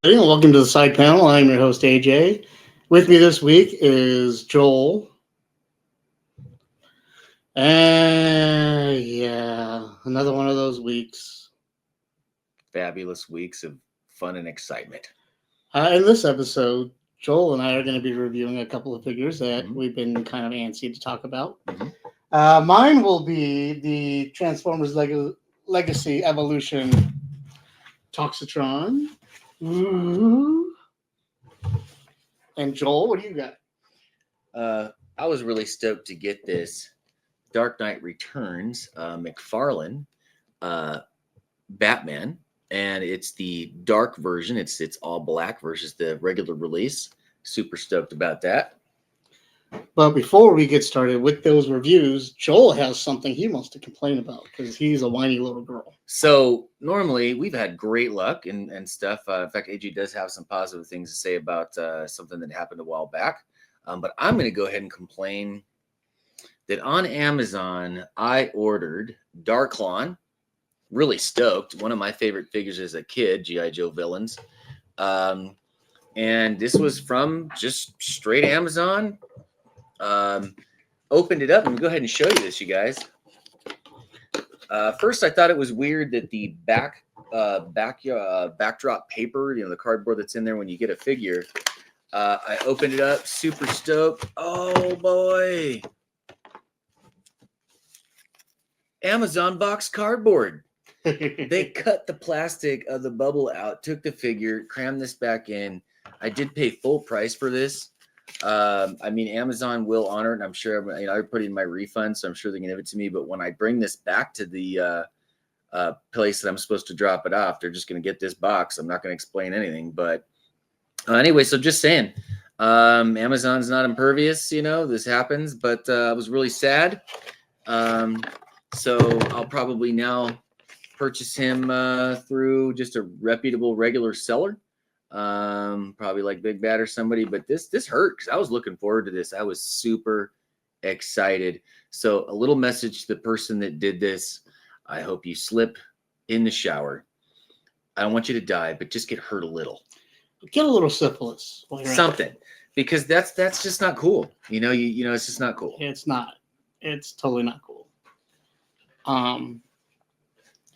And welcome to the side panel. I'm your host AJ. With me this week is Joel. And yeah, another one of those weeks. Fabulous weeks of fun and excitement. In this episode, Joel and I are going to be reviewing a couple of figures that Mhm. we've been kind of antsy to talk about. Mhm. Mine will be the Transformers Legacy Evolution Toxitron. Ooh. And Joel, what do you got? I was really stoked to get this Dark Knight Returns McFarlane uh, Batman, and it's the dark version. It's all black versus the regular release. Super stoked about that. But before we get started with those reviews, Joel has something he wants to complain about because he's a whiny little girl. So normally we've had great luck and stuff. In fact, AG does have some positive things to say about something that happened a while back. But I'm going to go ahead and complain that on Amazon I ordered Darklon. Really stoked. One of my favorite figures as a kid, GI Joe villains. Um, and this was from just straight Amazon. Opened it up. I'm gonna go ahead and show you this, you guys. First, I thought it was weird that the backdrop paper, the cardboard that's in there when you get a figure. I opened it up, super stoked. Oh boy, Amazon box cardboard. They cut the plastic of the bubble out, took the figure, crammed this back in. I did pay full price for this. I mean, Amazon will honor it, and I'm sure I put in my refund, so I'm sure they can give it to me. But when I bring this back to the place that I'm supposed to drop it off, they're just going to get this box. I'm not going to explain anything. But anyway, so just saying, Amazon's not impervious. This happens, but I was really sad. So I'll probably now purchase him through just a reputable regular seller, probably like Big Bad or somebody. But this hurt because I was looking forward to this. I was super excited. So a little message to the person that did this: I hope you slip in the shower. I don't want you to die, but just get hurt a little. Get a little syphilis. Something, because that's just not cool. It's just not cool. It's not. It's totally not cool.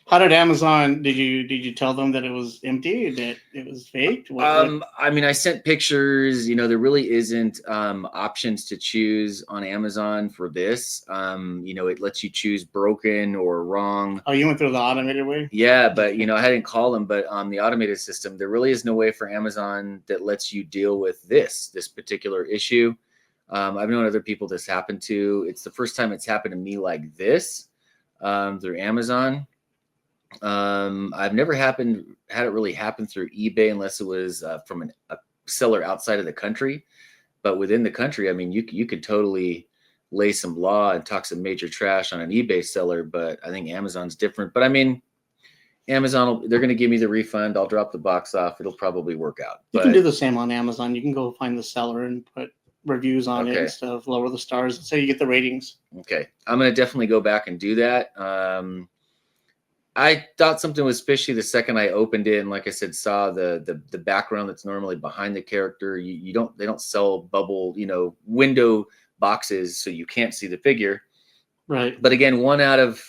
How did Amazon? Did you tell them that it was empty? That it was faked? I mean, I sent pictures. There really isn't options to choose on Amazon for this. It lets you choose broken or wrong. Oh, you went through the automated way? Yeah, but I hadn't called them. But on the automated system, there really is no way for Amazon that lets you deal with this particular issue. I've known other people this happened to. It's the first time it's happened to me like this through Amazon. I've never had it really happen through eBay unless it was from a seller outside of the country. But within the country, I mean, you could totally lay some law and talk some major trash on an eBay seller. But I think Amazon's different. But I mean, Amazon, they're going to give me the refund. I'll drop the box off. It'll probably work out. You can do the same on Amazon. You can go find the seller and put reviews on it and stuff, lower the stars, so you get the ratings. Okay. I'm going to definitely go back and do that. I thought something was fishy the second I opened it, and like I said, saw the background that's normally behind the character. They don't sell bubble, window boxes, so you can't see the figure. Right. But again, one out of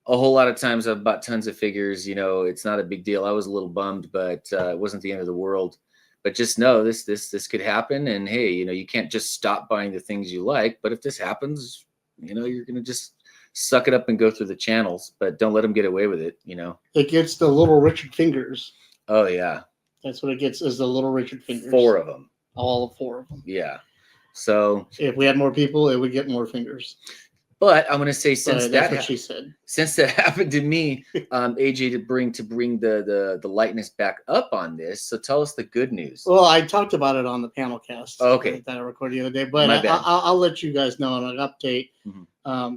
a whole lot of times I've bought tons of figures. It's not a big deal. I was a little bummed, but it wasn't the end of the world. But just know this could happen, and hey, you can't just stop buying the things you like. But if this happens, you're gonna just suck it up and go through the channels, but don't let them get away with it. It gets the little Richard fingers. Oh yeah, that's what it gets, is the little Richard fingers. 4 of them. All 4 of them. Yeah. So if we had more people, it would get more fingers. But I'm going to say, since she said, since that happened to me, AJ, to bring the lightness back up on this. So tell us the good news. Well, I talked about it on the panel cast. Okay. That I recorded the other day, but I'll let you guys know on an update. Mm-hmm.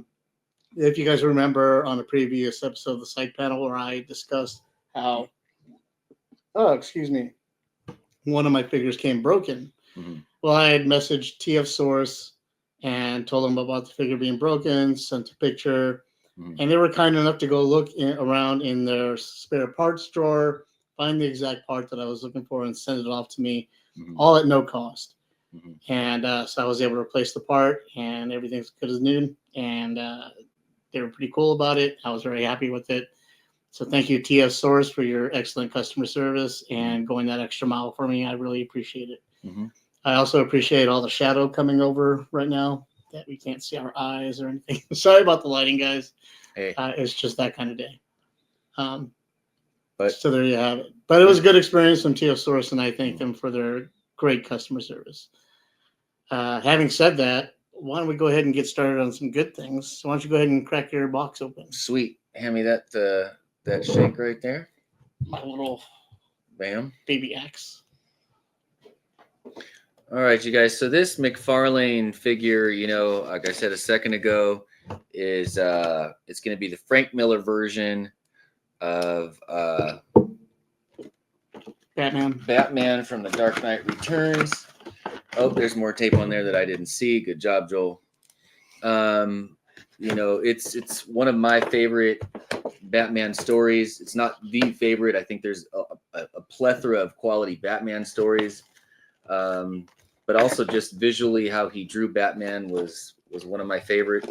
If you guys remember on a previous episode of the side panel where I discussed how, one of my figures came broken. Mm-hmm. Well, I had messaged TF Source and told them about the figure being broken, sent a picture, and they were kind enough to go look around in their spare parts drawer, find the exact part that I was looking for and send it off to me, all at no cost. And so I was able to replace the part, and everything's good as new. And they were pretty cool about it. I was very happy with it. So thank you, TS Source, for your excellent customer service and going that extra mile for me. I really appreciate it. I also appreciate all the shadow coming over right now that we can't see our eyes or anything. Sorry about the lighting, guys. Hey. It's just that kind of day. But so there you have it. But it was a good experience from TS Source, and I thank them for their great customer service. Having said that, why don't we go ahead and get started on some good things? So why don't you go ahead and crack your box open? Sweet. Hand me that shake right there. My little baby axe. All right, you guys. So this McFarlane figure, like I said a second ago, is it's going to be the Frank Miller version of Batman from The Dark Knight Returns. Oh, there's more tape on there that I didn't see. Good job, Joel. It's one of my favorite Batman stories. It's not the favorite. I think there's a plethora of quality Batman stories. But also just visually how he drew Batman was one of my favorite.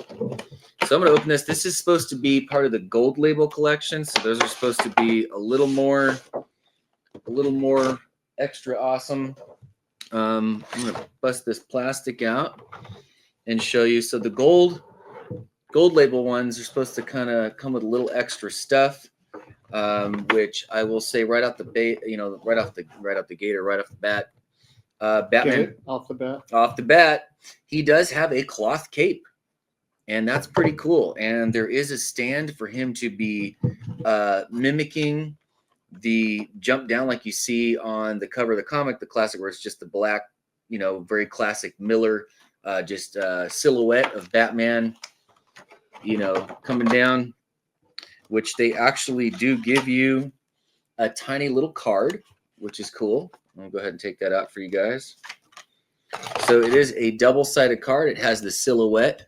So I'm going to open this. This is supposed to be part of the Gold Label collection. So those are supposed to be a little more extra awesome. I'm going to bust this plastic out and show you. So the Gold Label ones are supposed to kind of come with a little extra stuff, which I will say right off the bat, right off the bat. Batman off the bat, he does have a cloth cape, and that's pretty cool. And there is a stand for him to be mimicking the jump down like you see on the cover of the comic, the classic, where it's just the black, very classic Miller, just silhouette of Batman, coming down, which they actually do give you a tiny little card, which is cool. I'll go ahead and take that out for you guys. So it is a double-sided card. It has the silhouette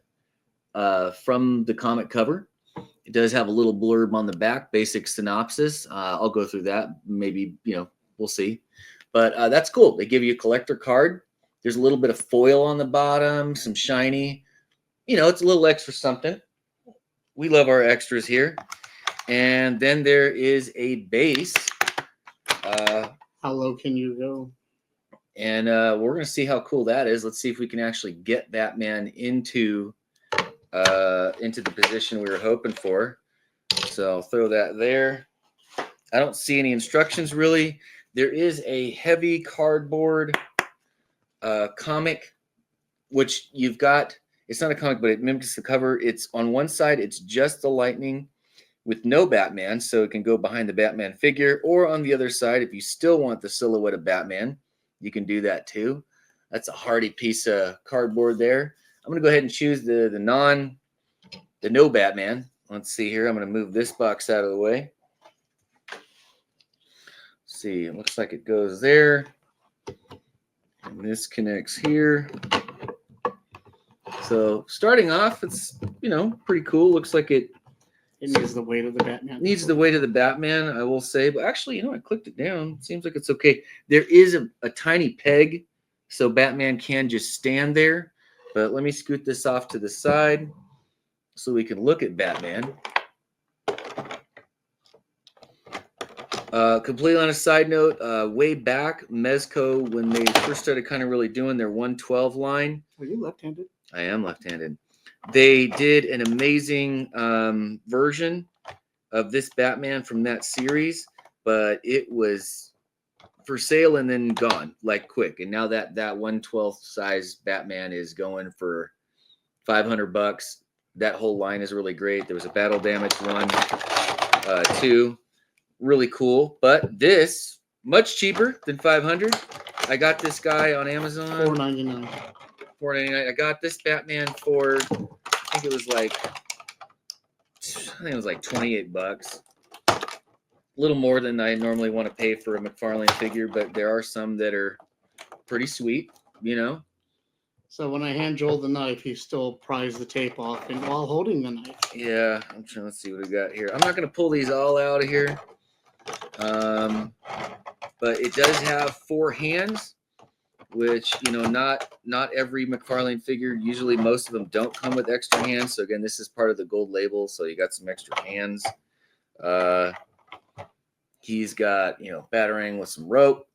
from the comic cover. It does have a little blurb on the back, basic synopsis. I'll go through that. Maybe, we'll see. But that's cool. They give you a collector card. There's a little bit of foil on the bottom, some shiny. It's a little extra something. We love our extras here. And then there is a base. How low can you go? And we're going to see how cool that is. Let's see if we can actually get Batman into the position we were hoping for. So I'll throw that there. I don't see any instructions really. There is a heavy cardboard comic, which you've got. It's not a comic, but it mimics the cover. It's on one side, it's just the Lightning with no Batman, so it can go behind the Batman figure, or on the other side, if you still want the silhouette of Batman, you can do that too. That's a hardy piece of cardboard there. I'm going to go ahead and choose the no Batman. Let's see here. I'm going to move this box out of the way. Let's see, it looks like it goes there. And this connects here. So starting off, it's, pretty cool. Looks like it needs the weight of the Batman. Needs the weight of the Batman, I will say. But actually, I clicked it down. It seems like it's okay. There is a tiny peg, so Batman can just stand there. But let me scoot this off to the side so we can look at Batman. Completely on a side note, way back, Mezco, when they first started kind of really doing their 112 line. Are you left-handed? I am left-handed. They did an amazing version of this Batman from that series, but it was for sale and then gone like quick. And now that 1/12 size Batman is going for $500. That whole line is really great. There was a battle damage one, two, really cool. But this much cheaper than $500. I got this guy on Amazon. $4.99. $4.99. I got this Batman for, I think it was like $28. A little more than I normally want to pay for a McFarlane figure, but there are some that are pretty sweet, So when I hand Joel the knife, he still pries the tape off and while holding the knife. Yeah, I'm trying to see what we got here. I'm not going to pull these all out of here. But it does have 4 hands, which, you know, not every McFarlane figure. Usually most of them don't come with extra hands. So again, this is part of the gold label. So you got some extra hands. He's got, you know, batarang with some rope.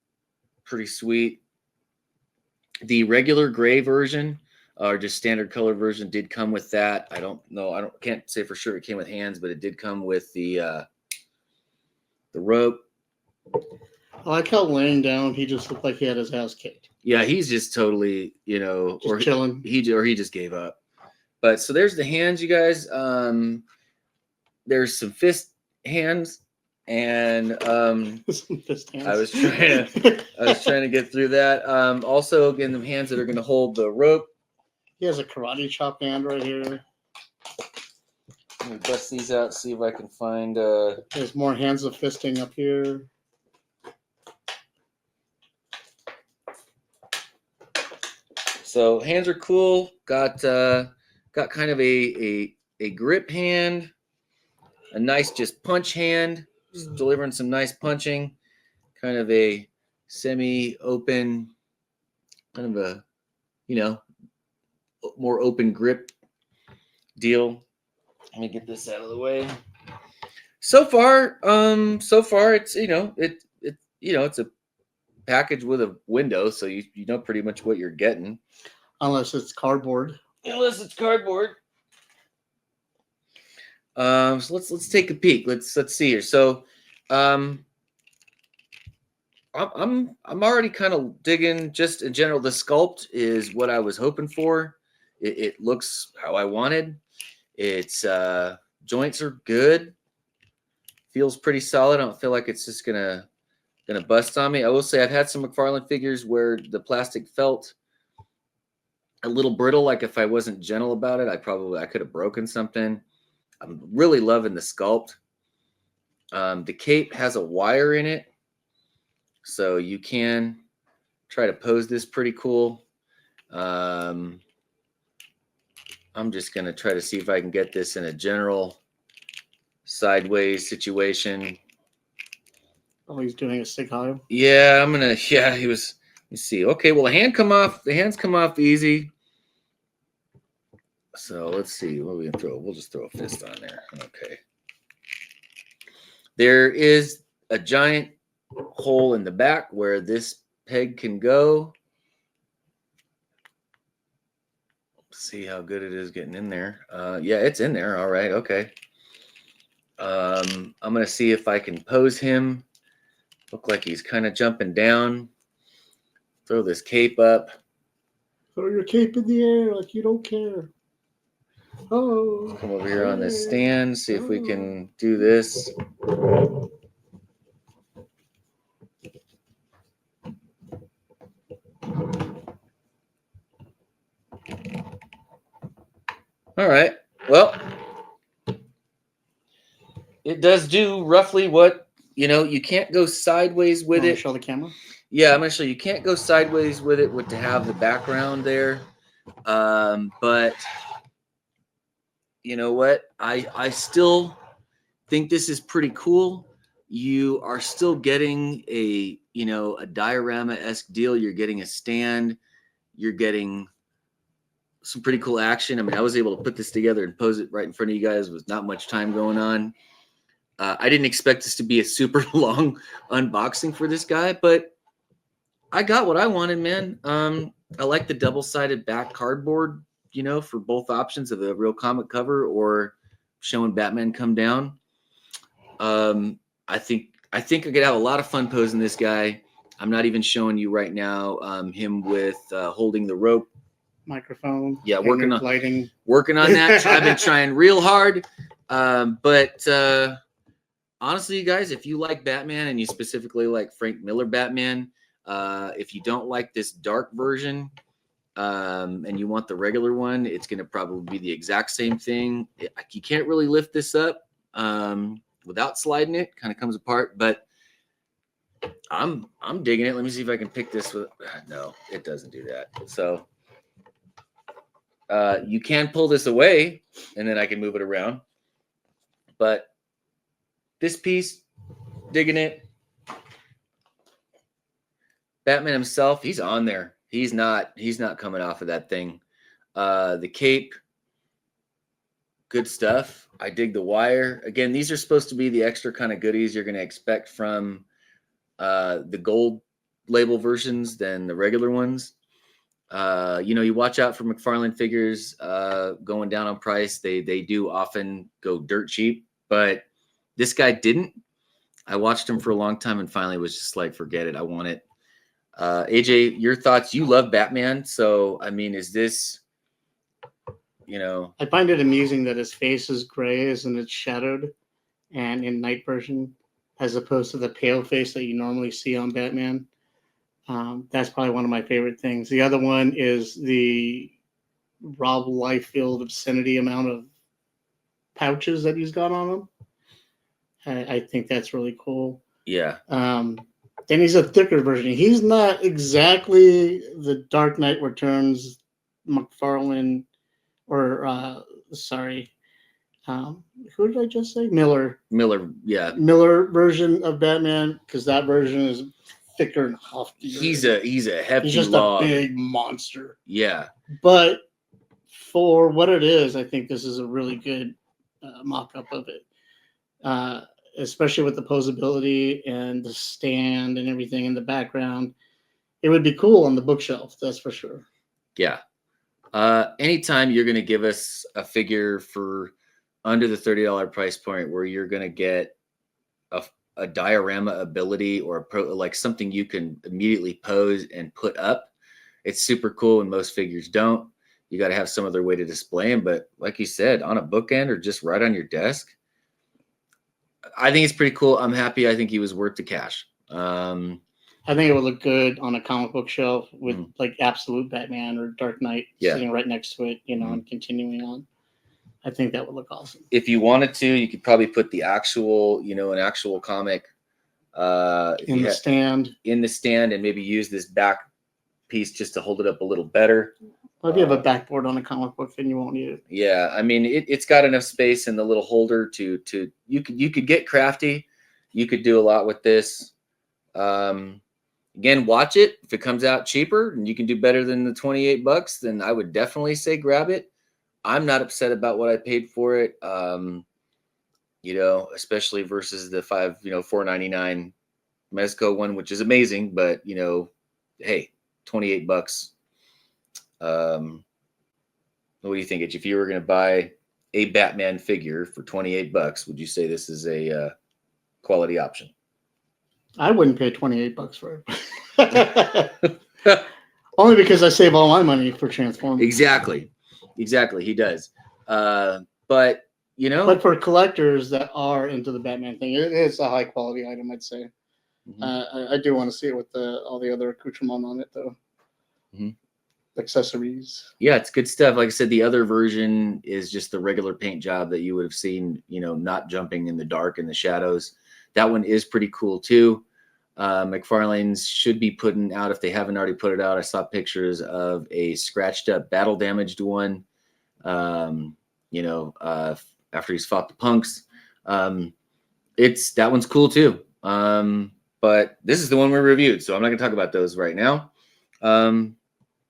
Pretty sweet. The regular gray version or just standard color version did come with that. I don't know. Can't say for sure it came with hands, but it did come with the rope. I like how laying down, he just looked like he had his ass kicked. Yeah, he's just totally, you know, just chilling. He just gave up. But so there's the hands, you guys. There's some fist hands, and Some fist hands. I was trying to get through that. Also, again, the hands that are going to hold the rope. He has a karate chop hand right here. Let me bust these out, see if I can find. There's more hands of fisting up here. So hands are cool. Got kind of a grip hand, a nice just punch hand, just delivering some nice punching. Kind of a semi-open, kind of a, you know, more open grip deal. Let me get this out of the way. So far it's, you know, it's a package with a window, so you know pretty much what you're getting. Unless it's cardboard. Unless it's cardboard. So let's take a peek. Let's see here. So I'm already kind of digging just in general. The sculpt is what I was hoping for. It looks how I wanted. It's joints are good. Feels pretty solid. I don't feel like it's just gonna bust on me. I will say I've had some McFarlane figures where the plastic felt a little brittle. Like if I wasn't gentle about it, I could have broken something. I'm really loving the sculpt. The cape has a wire in it, so you can try to pose this pretty cool. I'm just gonna try to see if I can get this in a general sideways situation. Oh, he's doing a stick high. Yeah, he was. Let me see. Okay, well, the hands come off easy. So let's see. What are we gonna throw? We'll just throw a fist on there. Okay. There is a giant hole in the back where this peg can go. See how good it is getting in there. Yeah, it's in there. All right. Okay. I'm gonna see if I can pose him. Look like he's kind of jumping down. Throw this cape up. Throw your cape in the air like you don't care. Oh. Come over here on this stand. See if we can do this. All right. Well, it does do roughly what, you know, you can't go sideways with it. Show the camera. Yeah, I'm going to show you. You can't go sideways with it to have the background there. But you know what? I still think this is pretty cool. You are still getting a, you know, a diorama-esque deal. You're getting a stand. You're getting some pretty cool action. I mean, I was able to put this together and pose it right in front of you guys with not much time going on. I didn't expect this to be a super long unboxing for this guy, but I got what I wanted, man. I like the double-sided back cardboard, you know, for both options of the real comic cover or showing Batman come down. I think I could have a lot of fun posing this guy. I'm not even showing you right now him with holding the rope. Microphone. Yeah, working on lighting. Working on that. I've been trying real hard. But honestly, you guys, if you like Batman and you specifically like Frank Miller Batman, if you don't like this dark version and you want the regular one, it's going to probably be the exact same thing. You can't really lift this up without sliding it. Kind of comes apart, but I'm digging it. Let me see if I can pick this with. No, it doesn't do that. So you can pull this away, and then I can move it around. But this piece Digging it. Batman himself, he's on there. He's not coming off of that thing. The cape, good stuff. I dig the wire. Again, these are supposed to be the extra kind of goodies you're going to expect from the gold label versions than the regular ones. You watch out for McFarlane figures going down on price. They do often go dirt cheap, but this guy didn't. I watched him for a long time and finally was just like, forget it. I want it. AJ, your thoughts? You love Batman. So, I mean, is this, I find it amusing that his face is gray and it's shadowed and in night version, as opposed to the pale face that you normally see on Batman. That's probably one of my favorite things. The other one is the Rob Liefeld obscenity amount of pouches that he's got on him. I think that's really cool. Yeah. Then he's a thicker version. He's not exactly the Dark Knight Returns McFarlane who did I just say? Miller, yeah. Miller version of Batman, because that version is thicker and heftier. He's a hefty He's just log. a big monster. Yeah. But for what it is, I think this is a really good mock-up of it. Especially with the posability and the stand and everything in the background. It would be cool on the bookshelf, that's for sure. Yeah. Anytime you're going to give us a figure for under the $30 price point where you're going to get a diorama ability or like something you can immediately pose and put up, it's super cool, and most figures don't. You got to have some other way to display them. But like you said, on a bookend or just right on your desk, I think it's pretty cool. I'm happy. I think he was worth the cash. I think it would look good on a comic book shelf with like Absolute Batman or Dark Knight sitting right next to it, and continuing on. I think that would look awesome. If you wanted to, you could probably put the actual, an actual comic in the stand, and maybe use this back piece just to hold it up a little better. Well, if you have a backboard on a comic book, then you won't need it. Yeah, I mean, it's got enough space in the little holder to you could get crafty. You could do a lot with this. Again, watch it. If it comes out cheaper and you can do better than the $28, then I would definitely say grab it. I'm not upset about what I paid for it. Especially versus the $4.99 Mezco one, which is amazing, but hey, $28. What do you think, Itch? If you were going to buy a Batman figure for $28, would you say this is a quality option? I wouldn't pay $28 for it. Only because I save all my money for Transformers. Exactly. He does. But for collectors that are into the Batman thing, it is a high quality item, I'd say. I do want to see it with all the other accoutrements on it, though. Accessories. Yeah, it's good stuff. Like I said, the other version is just the regular paint job that you would have seen, not jumping in the dark and the shadows. That one is pretty cool too. McFarlane's should be putting out, if they haven't already put it out, I saw pictures of a scratched up, battle damaged one. After he's fought the punks. That one's cool too. But this is the one we reviewed, so I'm not gonna talk about those right now.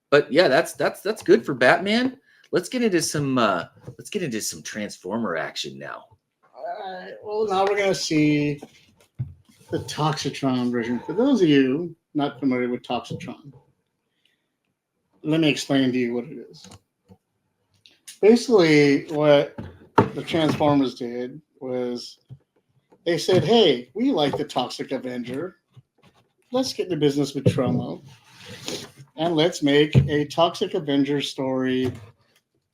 But yeah, that's good for Batman. Let's get into some Transformer action now. All right. Well, now we're gonna see the Toxitron version. For those of you not familiar with Toxitron, let me explain to you what it is. Basically, what the Transformers did was they said, hey, we like the Toxic Avenger. Let's get into business with Tromo. And let's make a Toxic Avenger story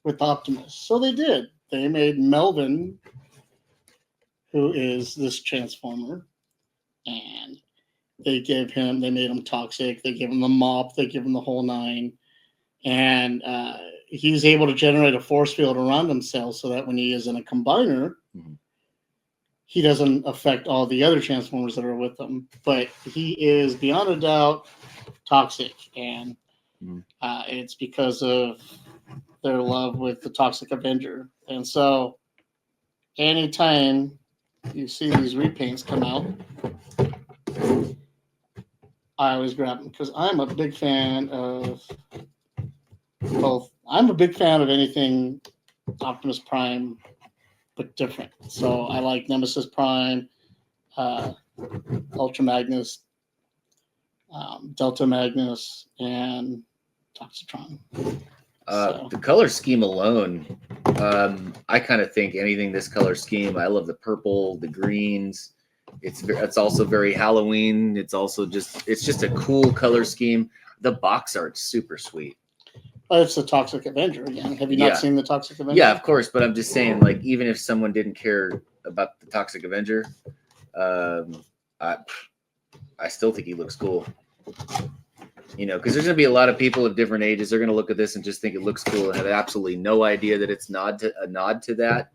with Optimus. So they did. They made Melvin, who is this Transformer, and they made him toxic. They gave him the mop. They give him the whole nine. And he's able to generate a force field around himself so that when he is in a combiner, he doesn't affect all the other Transformers that are with him. But he is, beyond a doubt, toxic. And it's because of their love with the Toxic Avenger. And so anytime you see these repaints come out, I always grab them because I'm a big fan of both. I'm a big fan of anything Optimus Prime, but different. So I like Nemesis Prime, uh, Ultra Magnus, Delta Magnus, and Toxitron. The color scheme alone, I kind of think anything this color scheme. I love the purple, the greens. It's also very Halloween. It's just a cool color scheme. The box art's super sweet. Oh, it's the Toxic Avenger again. Have you not seen the Toxic Avenger? Yeah, of course. But I'm just saying, like, even if someone didn't care about the Toxic Avenger, I still think he looks cool. You know, because there's going to be a lot of people of different ages. They're going to look at this and just think it looks cool and have absolutely no idea that it's a nod to that.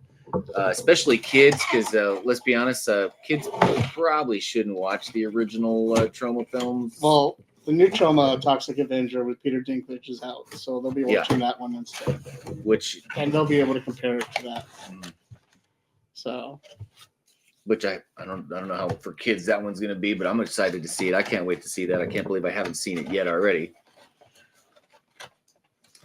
Especially kids, because let's be honest, kids probably shouldn't watch the original Troma films. Well, the new Troma Toxic Avenger with Peter Dinklage is out, so they'll be watching that one instead. And they'll be able to compare it to that. So. Which I don't know how for kids that one's going to be, but I'm excited to see it. I can't wait to see that. I can't believe I haven't seen it yet already.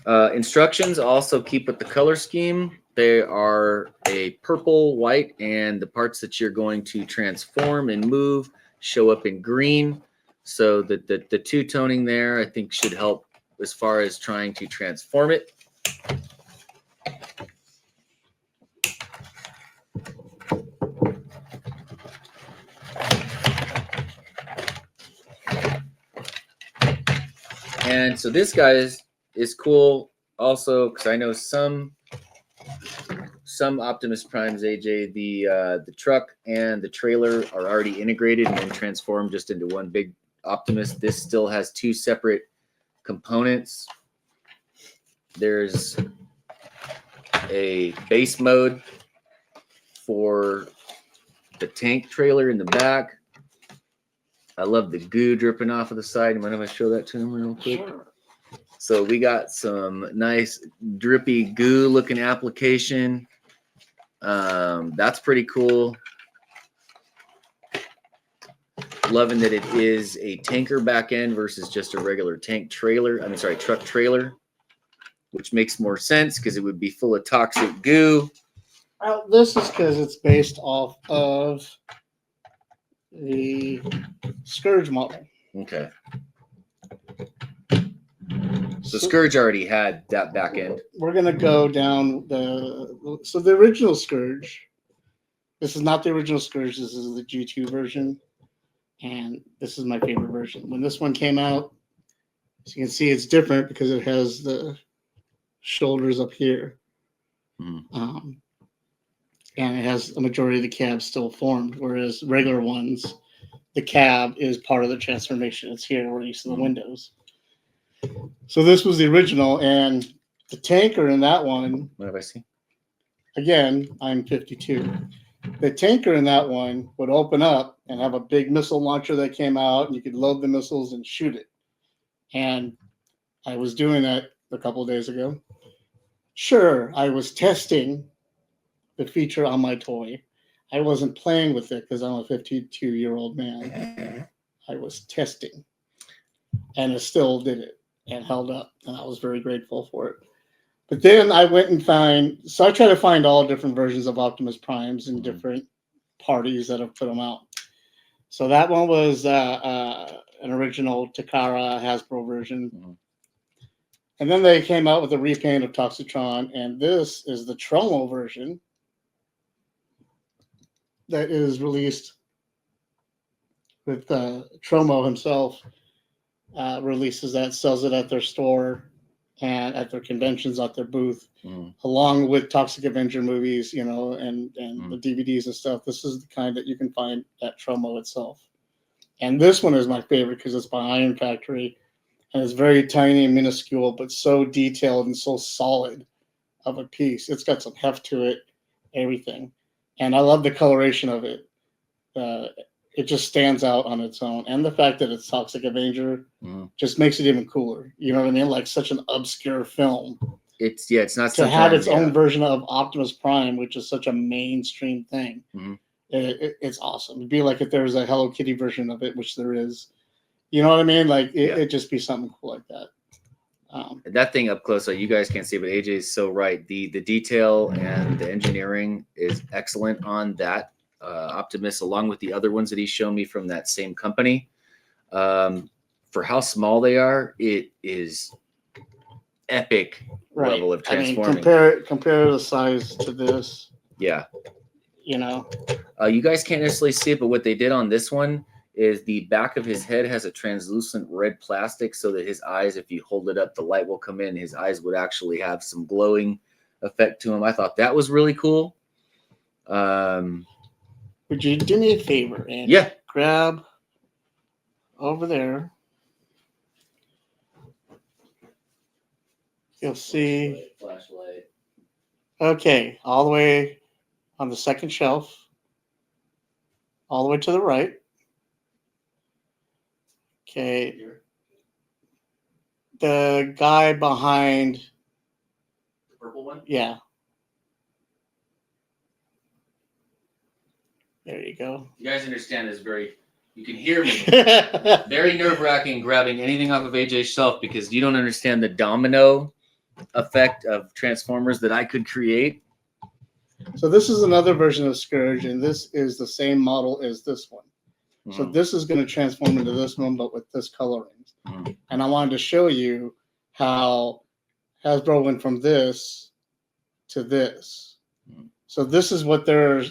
Instructions also keep with the color scheme. They are a purple, white, and the parts that you're going to transform and move show up in green. So the two-toning there, I think, should help as far as trying to transform it. And so this guy is cool also because I know some Optimus Primes, AJ, the truck and the trailer are already integrated and then transformed just into one big Optimus. This still has two separate components. There's a base mode for the tank trailer in the back. I love the goo dripping off of the side. Mind if I show that to him real quick? Sure. So we got some nice drippy goo looking application. That's pretty cool. Loving that it is a tanker back end versus just a regular truck trailer, which makes more sense because it would be full of toxic goo. Well, this is because it's based off of the Scourge model. Okay. So Scourge already had that back end. We're going to go down so the original Scourge, this is not the original Scourge, this is the G2 version, and this is my favorite version. When this one came out, as you can see, it's different because it has the shoulders up here. Mm-hmm. And it has a majority of the cab still formed, whereas regular ones, the cab is part of the transformation. It's here where you see the windows. So this was the original, and the tanker in that one. What have I seen? Again, I'm 52. The tanker in that one would open up and have a big missile launcher that came out, and you could load the missiles and shoot it. And I was doing that a couple of days ago. Sure, I was testing the feature on my toy. I wasn't playing with it because I'm a 52-year-old man. I was testing, and it still did it and held up, and I was very grateful for it. But then I went and I try to find all different versions of Optimus Primes in different parties that have put them out. So that one was an original Takara Hasbro version. Mm-hmm. And then they came out with a repaint of Toxitron, and this is the Troma version that is released with Troma himself releases that, sells it at their store and at their conventions, at their booth, along with Toxic Avenger movies, and the DVDs and stuff. This is the kind that you can find at Troma itself. And this one is my favorite because it's by Iron Factory, and it's very tiny and minuscule, but so detailed and so solid of a piece. It's got some heft to it, everything. And I love the coloration of it. It just stands out on its own. And the fact that it's Toxic Avenger just makes it even cooler. You know what I mean? Like such an obscure film. It's not to have its own version of Optimus Prime, which is such a mainstream thing. Mm-hmm. It's awesome. It'd be like if there was a Hello Kitty version of it, which there is. You know what I mean? Like Yeah. it'd just be something cool like that. That thing up close, so you guys can't see, but AJ is so right. The detail and the engineering is excellent on that Optimus, along with the other ones that he's shown me from that same company. For how small they are, it is epic level of transforming. I mean, compare the size to this. Yeah. You know. You guys can't necessarily see it, but what they did on this one is the back of his head has a translucent red plastic so that his eyes, if you hold it up, the light will come in. His eyes would actually have some glowing effect to him. I thought that was really cool. Would you do me a favor and grab over there? You'll see. Flashlight. Okay, all the way on the second shelf, all the way to the right. Okay. The guy behind. The purple one? Yeah. There you go. You guys understand this you can hear me. Very nerve-wracking grabbing anything off of AJ's shelf because you don't understand the domino effect of Transformers that I could create. So this is another version of Scourge, and this is the same model as this one. So this is going to transform into this one, but with this coloring. And I wanted to show you how Hasbro went from this to this. So this is what their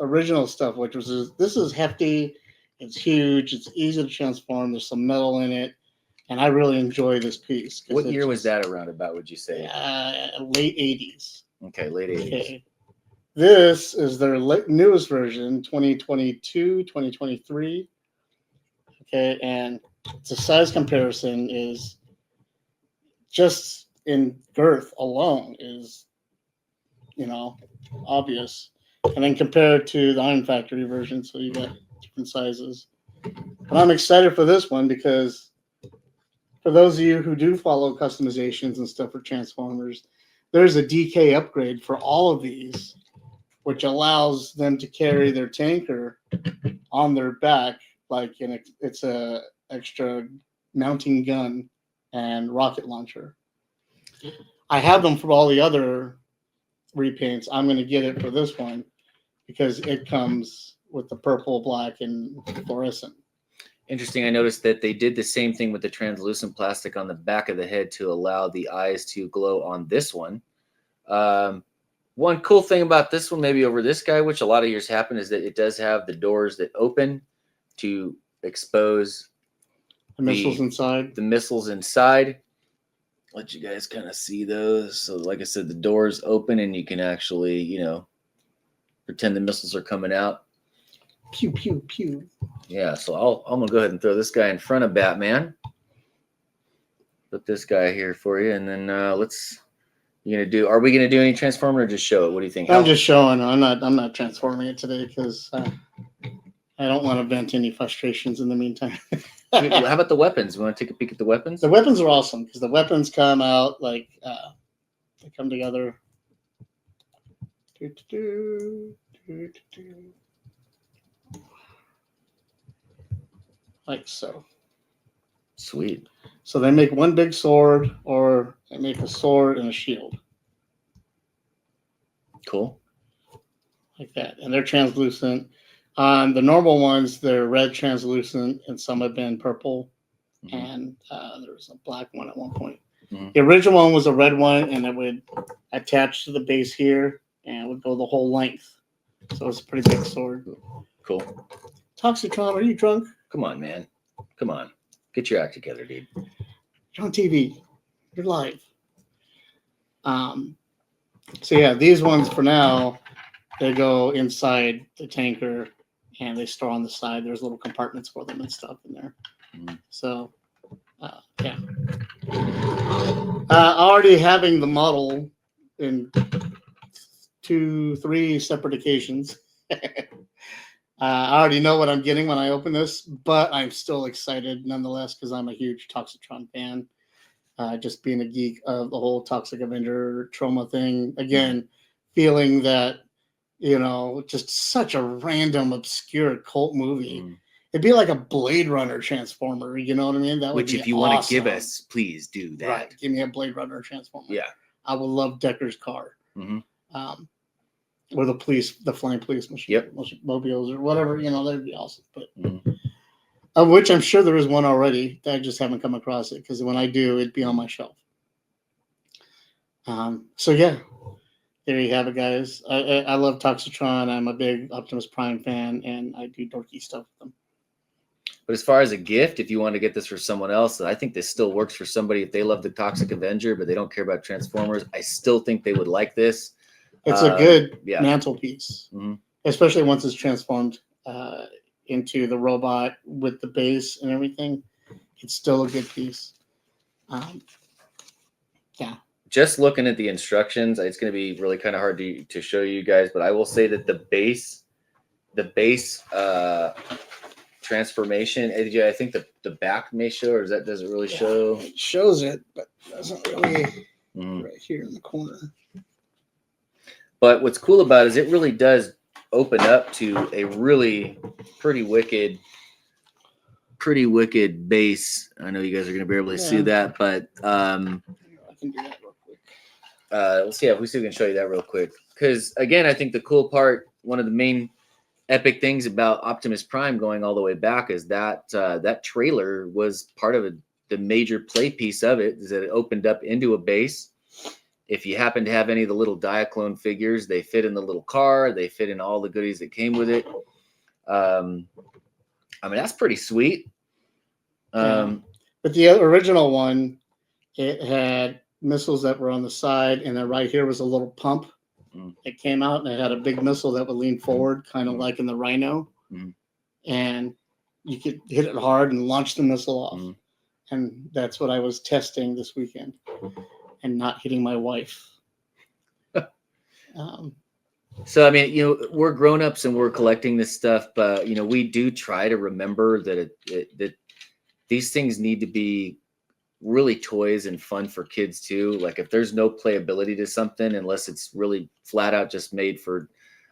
original stuff, which was this is hefty, it's huge, it's easy to transform. There's some metal in it, and I really enjoy this piece. What year was that around about? Would you say? Late 80s. Okay, late 80s. Okay. This is their newest version, 2022, 2023. Okay, and the size comparison is just in girth alone is, obvious. And then compared to the Iron Factory version, so you got different sizes. And I'm excited for this one because for those of you who do follow customizations and stuff for Transformers, there's a DK upgrade for all of these, which allows them to carry their tanker on their back, like it's a extra mounting gun and rocket launcher. I have them for all the other repaints. I'm going to get it for this one because it comes with the purple, black, and fluorescent. Interesting. I noticed that they did the same thing with the translucent plastic on the back of the head to allow the eyes to glow on this one. One cool thing about this one, maybe over this guy, which a lot of years happen, is that it does have the doors that open to expose the missiles inside. The missiles inside. Let you guys kind of see those. So, like I said, the doors open and you can actually, pretend the missiles are coming out. Pew, pew, pew. Yeah, so I'm going to go ahead and throw this guy in front of Batman. Put this guy here for you, and then are we going to do any Transformer or just show it? What do you think? I'm just showing. I'm not transforming it today because I don't want to vent any frustrations in the meantime. How about the weapons? You want to take a peek at the weapons? The weapons are awesome because the weapons come out like they come together. Like so. Sweet. So they make one big sword, or they make a sword and a shield. Cool. Like that. And they're translucent. The normal ones, they're red translucent, and some have been purple. Mm-hmm. And there was a black one at one point. Mm-hmm. The original one was a red one, and it would attach to the base here, and it would go the whole length. So it's a pretty big sword. Cool. Toxitron, are you drunk? Come on, man. Come on. Get your act together, dude. You're on TV. You're live. So yeah, these ones for now, they go inside the tanker and they store on the side. There's little compartments for them and stuff in there. Mm-hmm. So, yeah. Already having the model in 2-3 separate occasions. I already know what I'm getting when I open this, but I'm still excited nonetheless because I'm a huge Toxitron fan. Just being a geek of the whole Toxic Avenger trauma thing. Again, feeling that, just such a random, obscure cult movie. it'd be like a Blade Runner transformer. You know what I mean? That would Which, be if you want to awesome. give us, please do that. Right, give me a Blade Runner transformer. Yeah, I would love Decker's car. Or the flying police machine, Yep. mobiles or whatever. You know, that'd be awesome. But Mm-hmm. of which I'm sure there is one already. I just haven't come across it because when I do, it'd be on my shelf. So yeah, there you have it, guys. I love Toxitron. I'm a big Optimus Prime fan, and I do dorky stuff with them. But as far as a gift, if you want to get this for someone else, I think this still works for somebody if they love the Toxic Avenger, but they don't care about Transformers. I still think they would like this. It's a good Yeah. mantelpiece, especially once it's transformed into the robot with the base and everything. It's still a good piece. Yeah. Just looking at the instructions, it's going to be really kind of hard to show you guys, but I will say that the base transformation, AJ, I think the back may show, or does it really show? It shows it, but doesn't really right here in the corner. But what's cool about it is it really does open up to a really pretty wicked base. I know you guys are going to be able to see that, but I can do that real quick. Let's see if we can show you that real quick. Because again, I think the cool part, one of the main epic things about Optimus Prime going all the way back is that that trailer was part of the major play piece of it, is that it opened up into a base. If you happen to have any of the little Diaclone figures, they fit in the little car. They fit in all the goodies that came with it. I mean, that's pretty sweet. But the original one, it had missiles that were on the side, and then right here was a little pump that came out, and it had a big missile that would lean forward, kind of like in the Rhino. And you could hit it hard and launch the missile off. And that's what I was testing this weekend. And not hitting my wife. So, I mean, we're grown-ups and we're collecting this stuff, but, we do try to remember that that these things need to be really toys and fun for kids too. Like if there's no playability to something, unless it's really flat out just made for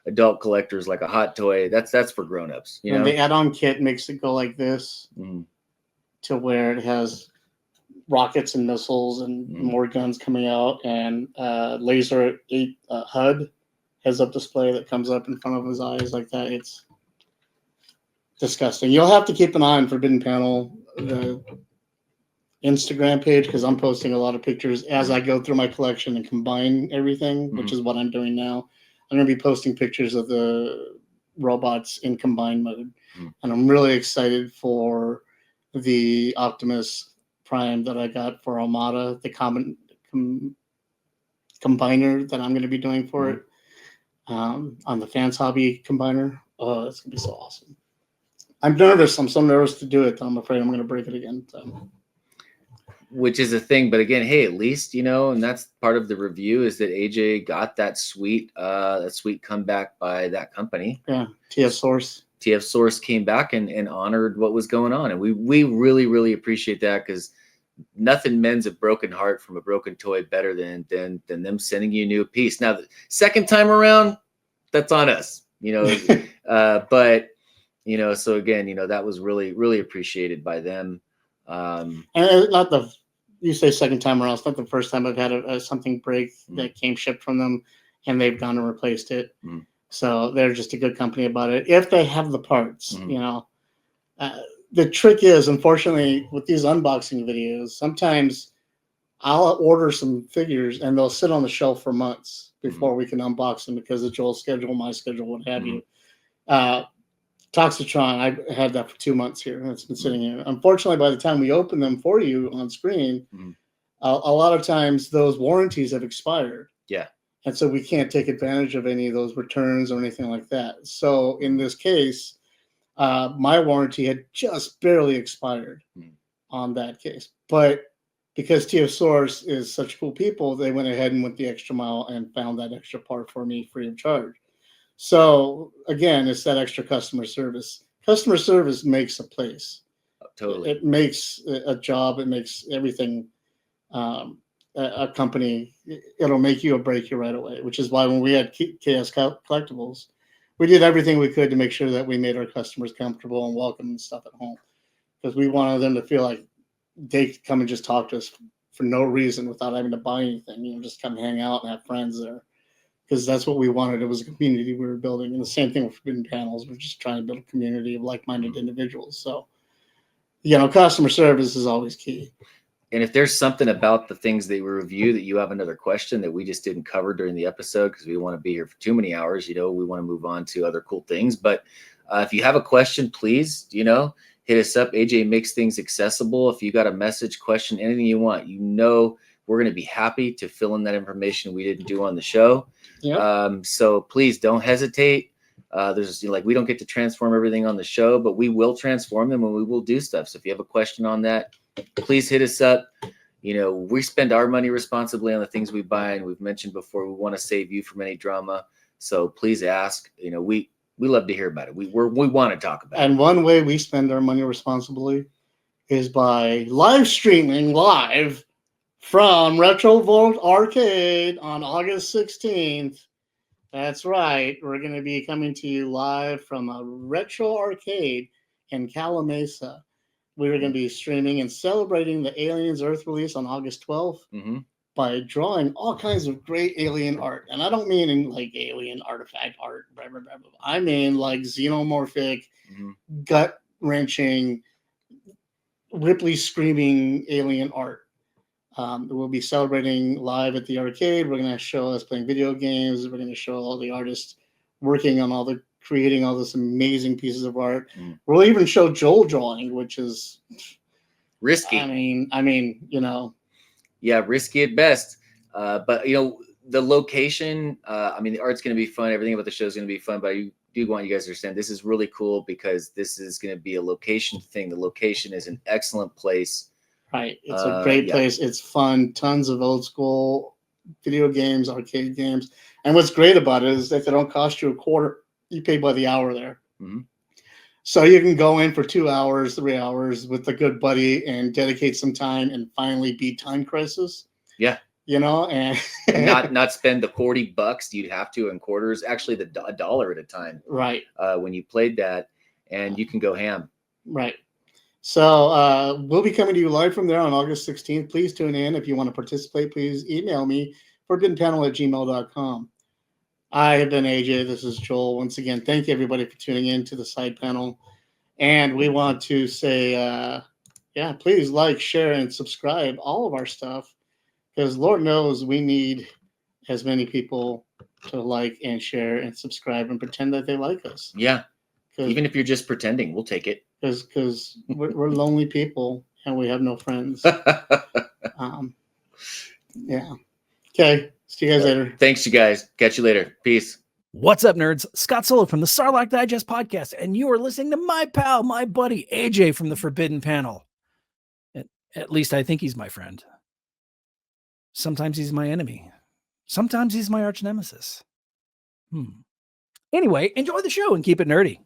adult collectors, like a hot toy, that's for grown-ups. And the add-on kit makes it go like this to where it has rockets and missiles and more guns coming out, and laser 8 HUD heads-up display that comes up in front of his eyes like that. It's disgusting. You'll have to keep an eye on Forbidden Panel, the Instagram page, because I'm posting a lot of pictures as I go through my collection and combine everything, which is what I'm doing now. I'm going to be posting pictures of the robots in combined mode, and I'm really excited for the Optimus Prime that I got for Armada, the combiner that I'm going to be doing for it on the Fans Hobby combiner. Oh, it's going to be so awesome. I'm nervous. I'm so nervous to do it that I'm afraid I'm going to break it again. So. Which is a thing, but again, hey, at least, and that's part of the review, is that AJ got that sweet comeback by that company. Yeah, TF Source. TF Source came back and honored what was going on, and we really, really appreciate that, because nothing mends a broken heart from a broken toy better than them sending you a new piece. Now, the second time around, that's on us, but so again, that was really, really appreciated by them. And you say second time around, it's not the first time I've had something break that came shipped from them, and they've gone and replaced it. So they're just a good company about it if they have the parts. The trick is, unfortunately, with these unboxing videos, sometimes I'll order some figures and they'll sit on the shelf for months before we can unbox them, because of Joel's schedule, my schedule, what have you. Toxitron, I had that for 2 months here, and it's been sitting here. Unfortunately, by the time we open them for you on screen, a lot of times those warranties have expired. Yeah. And so we can't take advantage of any of those returns or anything like that. So in this case, my warranty had just barely expired on that case. But because TF Source is such cool people, they went ahead and went the extra mile and found that extra part for me free of charge. So again, it's that extra customer service. Customer service makes a place. Totally. It makes a job. It makes everything a company. It'll make you or break you right away, which is why when we had KS Collectibles, we did everything we could to make sure that we made our customers comfortable and welcome and stuff at home, because we wanted them to feel like they could come and just talk to us for no reason without having to buy anything. Just come hang out and have friends there, because that's what we wanted. It was a community we were building, and the same thing with Forbidden Panels. We're just trying to build a community of like-minded individuals. So, customer service is always key. And if there's something about the things that we review that you have another question that we just didn't cover during the episode because we want to be here for too many hours, we want to move on to other cool things. But if you have a question, please, hit us up. AJ makes things accessible. If you got a message, question, anything you want, we're going to be happy to fill in that information we didn't do on the show. Yep. So please don't hesitate. There's we don't get to transform everything on the show, but we will transform them and we will do stuff. So if you have a question on that, please hit us up. We spend our money responsibly on the things we buy, and we've mentioned before, we want to save you from any drama. So please ask. We love to hear about it. We want to talk about it. And one way we spend our money responsibly is by live streaming live from Retro Vault Arcade on August 16th. That's right. We're going to be coming to you live from a Retro Arcade in Calamasa. We're going to be streaming and celebrating the Aliens Earth release on August 12th by drawing all kinds of great alien art. And I don't mean in alien artifact art, blah, blah, blah, blah. I mean xenomorphic, gut-wrenching, Ripley screaming alien art. We'll be celebrating live at the arcade. We're going to show us playing video games. We're going to show all the artists working on creating all this amazing pieces of art. We'll even show Joel drawing, which is risky. Yeah, risky at best. But the location, the art's going to be fun. Everything about the show is going to be fun, but I do want you guys to understand this is really cool because this is going to be a location thing. The location is an excellent place. Right. It's a great place. It's fun. Tons of old school video games, arcade games. And what's great about it is that they don't cost you a quarter. You pay by the hour there. So you can go in for 2 hours, 3 hours with a good buddy and dedicate some time and finally beat Time Crisis. Yeah. And not spend the $40 you'd have to in quarters, actually $1 at a time. Right. When you played that, and you can go ham. Right. So we'll be coming to you live from there on August 16th. Please tune in. If you want to participate, please email me, forbiddenpanel@gmail.com. I have been AJ. This is Joel. Once again, thank you, everybody, for tuning in to the side panel. And we want to say, please like, share, and subscribe all of our stuff, because Lord knows we need as many people to like and share and subscribe and pretend that they like us. Yeah. Even if you're just pretending, we'll take it. Because we're lonely people and we have no friends. Yeah. Okay. See you guys later. Thanks, you guys. Catch you later. Peace. What's up, nerds? Scott Solar from the Sarlacc Digest podcast, and you are listening to my pal, my buddy, AJ from the Forbidden Panel. At least I think he's my friend. Sometimes he's my enemy. Sometimes he's my arch nemesis. Anyway, enjoy the show and keep it nerdy.